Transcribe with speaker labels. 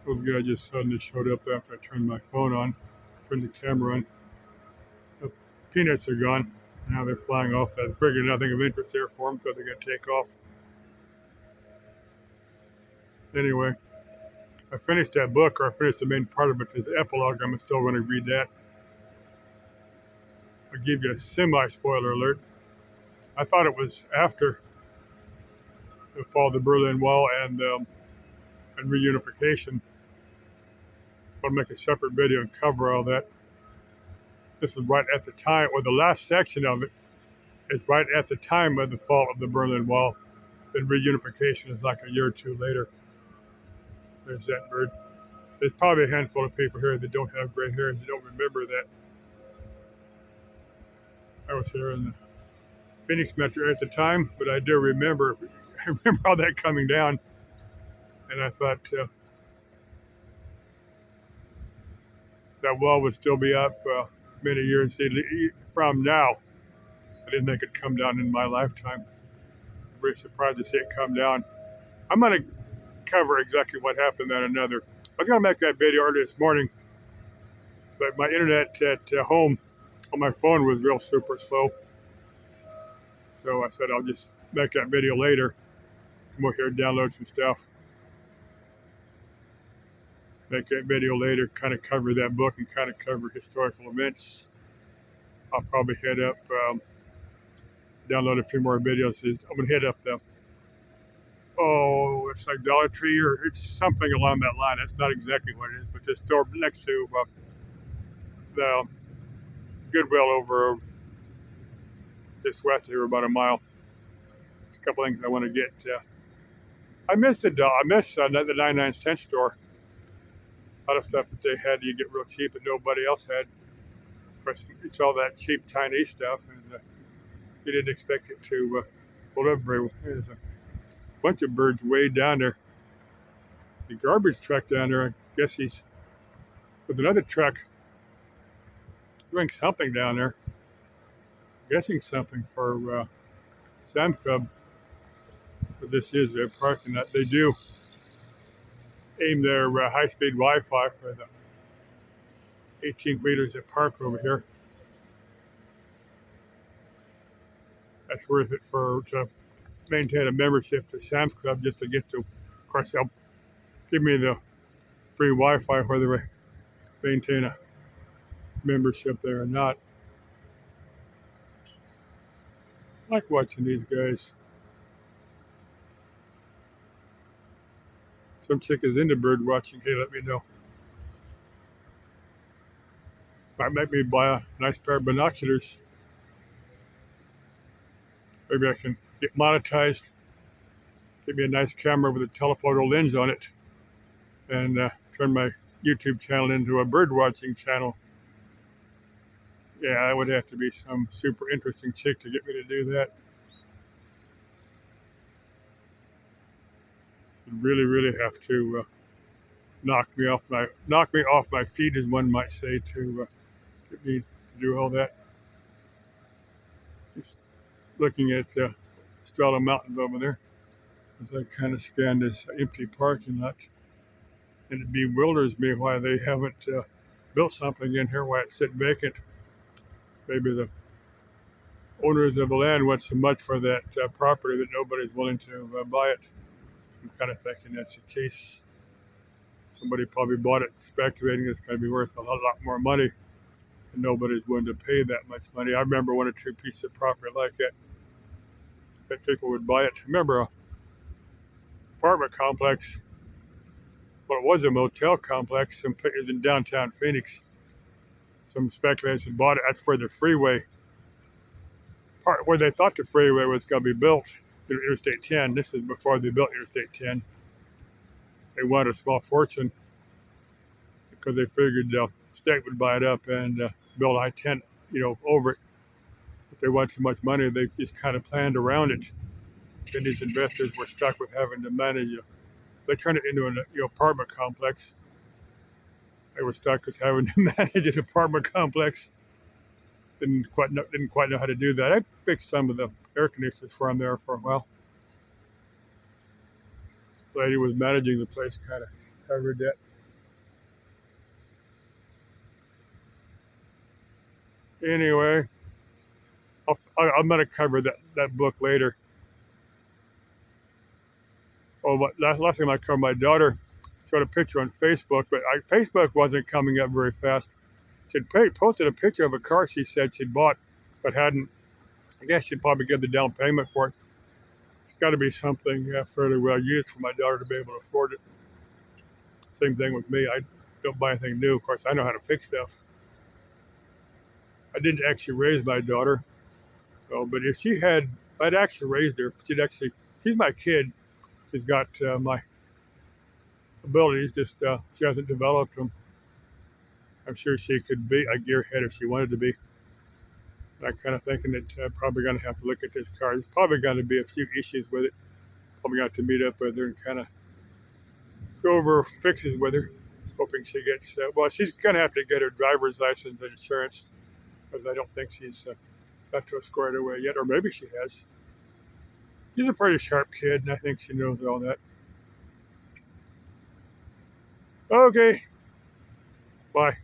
Speaker 1: Those guys just suddenly showed up after I turned my phone on, turned the camera on. The peanuts are gone. Now they're flying off. I figured nothing of interest there for them, so they're going to take off. Anyway, I finished that book, or I finished the main part of it. There's the epilogue. I'm still going to read that. I'll give you a semi-spoiler alert. I thought it was after the fall of the Berlin Wall and reunification. I'll make a separate video and cover all that. This is right at the time, or the last section of it is right at the time of the fall of the Berlin Wall. Then reunification is like a year or two later. There's that bird. There's probably a handful of people here that don't have gray hairs that don't remember that. I was here in the Phoenix metro at the time, but I do remember. I remember all that coming down, and I thought that wall would still be up many years from now. I didn't think it'd come down in my lifetime. I'm very surprised to see it come down. I'm going to cover exactly what happened then another. I was going to make that video earlier this morning, but my internet at home on my phone was real super slow. So I said I'll just make that video later. Come over here and download some stuff. Make that video later, kind of cover that book and kind of cover historical events. I'll probably head up, download a few more videos. I'm going to hit up it's like Dollar Tree, or it's something along that line. That's not exactly what it is, but this store next to the Goodwill over just west of here about a mile. There's a couple things I want to get. I missed the 99-cent store. A lot of stuff that they had you get real cheap that nobody else had. Of course, it's all that cheap Chinese stuff, and you didn't expect it to hold up very well. There's a bunch of birds way down there. The garbage truck down there, I guess he's with another truck doing something down there. Guessing something for Sam's Club. But this is their parking lot. They do aim their high-speed Wi-Fi for the 18-wheelers that park over here. That's worth it to maintain a membership to Sam's Club just to get to. Of course, they'll give me the free Wi-Fi whether they maintain a membership there or not. I like watching these guys. Some chick is into bird watching. Hey, let me know. Might make me buy a nice pair of binoculars. Maybe I can get monetized. Get me a nice camera with a telephoto lens on it, and turn my YouTube channel into a bird watching channel. Yeah, that would have to be some super interesting chick to get me to do that. She'd really, really have to knock me off my feet, as one might say, to get me to do all that. Just looking at Estrella Mountains over there as I kind of scan this empty parking lot, and it bewilders me why they haven't built something in here, why it's sitting vacant. Maybe the owners of the land want so much for that property that nobody's willing to buy it. I'm kind of thinking that's the case. Somebody probably bought it speculating it's going to be worth a lot more money, and nobody's willing to pay that much money. I remember one or two pieces of property like that people would buy it. I remember a apartment complex. Well, it was a motel complex. It was in downtown Phoenix. Some speculators had bought it. That's where the freeway, where they thought the freeway was going to be built, Interstate 10. This is before they built Interstate 10. They wanted a small fortune because they figured the state would buy it up and build I-10, over it. But they wanted so much money, they just kind of planned around it. Then these investors were stuck with having to manage it. They turned it into an apartment complex. They were stuck with having to manage an apartment complex. Didn't quite know how to do that. I fixed some of the air conditioners for them there for a while. The lady was managing the place, kind of covered that. Anyway, I'm gonna cover that book later. Oh, but last time I covered, my daughter showed a picture on Facebook, but Facebook wasn't coming up very fast. She'd posted a picture of a car she said she'd bought, but hadn't. I guess she'd probably give the down payment for it. It's got to be something fairly well used for my daughter to be able to afford it. Same thing with me. I don't buy anything new. Of course, I know how to fix stuff. I didn't actually raise my daughter, so but if I'd actually raised her, she's my kid. She's got my abilities, just she hasn't developed them. I'm sure she could be a gearhead if she wanted to be. I'm kind of thinking that I'm probably going to have to look at this car. There's probably going to be a few issues with it. Probably got to meet up with her and kind of go over fixes with her, hoping she gets. Well, she's going to have to get her driver's license and insurance because I don't think she's got to squared away yet, or maybe she has. She's a pretty sharp kid, and I think she knows all that. Okay, bye.